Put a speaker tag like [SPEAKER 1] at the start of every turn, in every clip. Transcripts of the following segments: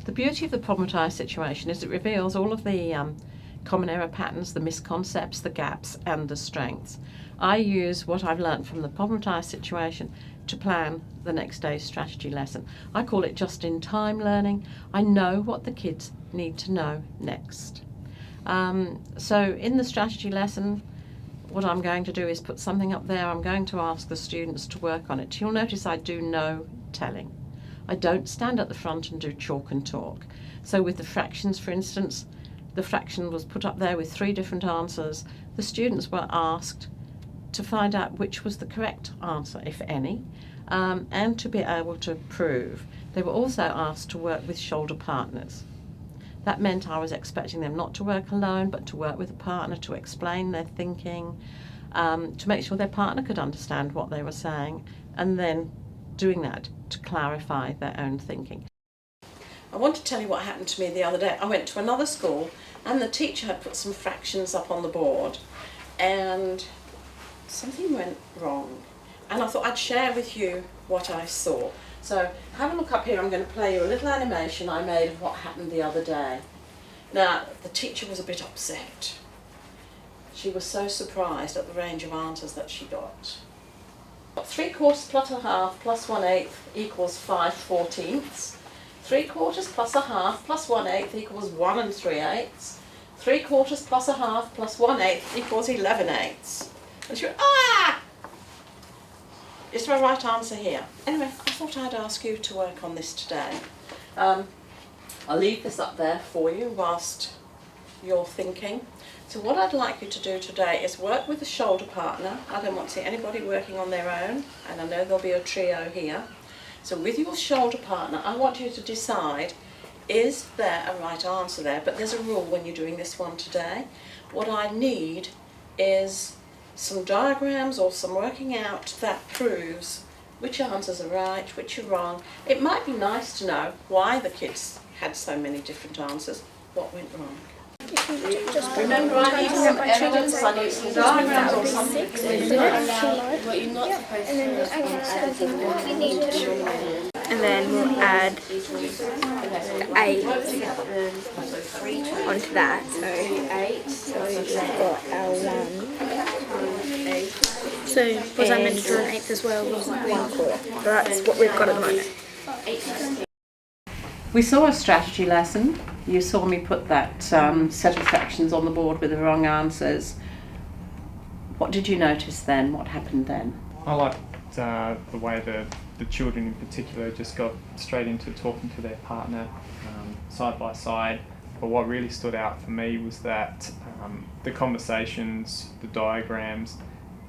[SPEAKER 1] The beauty of the problematized situation is it reveals all of the common error patterns, the misconcepts, the gaps and the strengths. I use what I've learned from the problematized situation to plan the next day's strategy lesson. I call it just-in-time learning. I know what the kids need to know next. So in the strategy lesson, what I'm going to do is put something up there. I'm going to ask the students to work on it. You'll notice I do no telling. I don't stand at the front and do chalk and talk. So with the fractions, for instance, the fraction was put up there with 3 different answers. The students were asked to find out which was the correct answer, if any, and to be able to prove. They were also asked to work with shoulder partners. That meant I was expecting them not to work alone, but to work with a partner, to explain their thinking, to make sure their partner could understand what they were saying, and then doing that to clarify their own thinking. I want to tell you what happened to me the other day. I went to another school and the teacher had put some fractions up on the board and something went wrong. And I thought I'd share with you what I saw. So have a look up here. I'm going to play you a little animation I made of what happened the other day. Now, the teacher was a bit upset. She was so surprised at the range of answers that she got. 3/4 plus a half plus 1/8 equals 5/14. 3/4 plus a half plus 1/8 equals 1 3/8. 3/4 plus a half plus 1/8 equals 11/8. And she went, ah! Is there a right answer here? Anyway, I thought I'd ask you to work on this today. I'll leave this up there for you whilst you're thinking. So what I'd like you to do today is work with a shoulder partner. I don't want to see anybody working on their own, and I know there'll be a trio here. So with your shoulder partner, I want you to decide, is there a right answer there? But there's a rule when you're doing this one today. What I need is some diagrams or some working out that proves which answers are right, which are wrong. It might be nice to know why the kids had so many different answers, what went wrong. Remember, I need some evidence, I need some diagrams or something.
[SPEAKER 2] What you're not supposed to. And then we'll add 8 onto that. So we've got our 1. So was I meant to do an 8th as well? 1/4. That's what we've got at the moment.
[SPEAKER 1] We saw a strategy lesson. You saw me put that set of fractions on the board with the wrong answers. What did you notice then? What happened then?
[SPEAKER 3] I liked the way the children in particular just got straight into talking to their partner side by side. But what really stood out for me was that the conversations, the diagrams,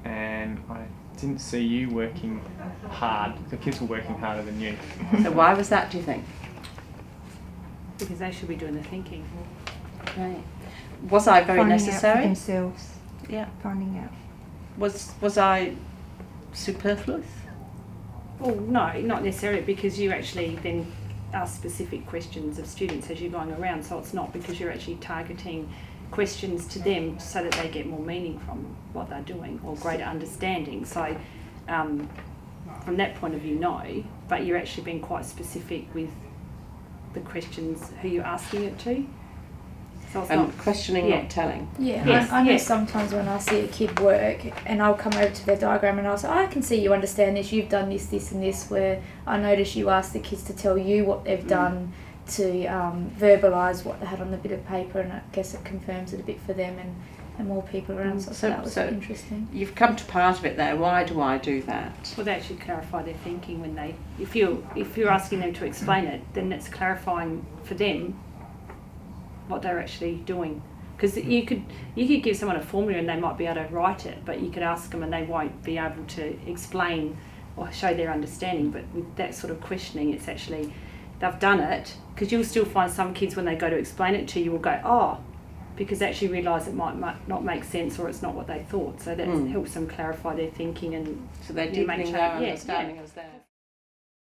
[SPEAKER 3] and I didn't see you working hard. The kids were working harder than you.
[SPEAKER 1] So why was that, do you think?
[SPEAKER 4] Because they should be doing the thinking.
[SPEAKER 1] Right. Was I very necessary?
[SPEAKER 5] Finding out for themselves.
[SPEAKER 1] Yeah.
[SPEAKER 5] Finding out.
[SPEAKER 1] Was I superfluous?
[SPEAKER 4] Well, no, not necessarily, because you actually then ask specific questions of students as you're going around, so it's not because you're actually targeting questions to them so that they get more meaning from what they're doing or greater understanding. So from that point of view, no, but you're actually being quite specific with the questions who you're asking it to. So it's not
[SPEAKER 1] questioning, not telling.
[SPEAKER 5] Yeah,
[SPEAKER 4] Yes,
[SPEAKER 5] I know
[SPEAKER 4] yes.
[SPEAKER 5] sometimes when I see a kid work and I'll come over to their diagram and I'll say, I can see you understand this, you've done this, this and this, where I notice you ask the kids to tell you what they've done, to verbalise what they had on the bit of paper, and I guess it confirms it a bit for them and more people around, so that was interesting.
[SPEAKER 1] You've come to part of it there. Why do I do that?
[SPEAKER 4] Well, they actually clarify their thinking when they, if you're asking them to explain it, then it's clarifying for them what they're actually doing. Because you could give someone a formula and they might be able to write it, but you could ask them and they won't be able to explain or show their understanding. But with that sort of questioning, it's actually, they've done it, because you'll still find some kids when they go to explain it to you will go, oh, because they actually realise it might not make sense or it's not what they thought. So that helps them clarify their thinking and
[SPEAKER 1] so they're deepening their understanding as there.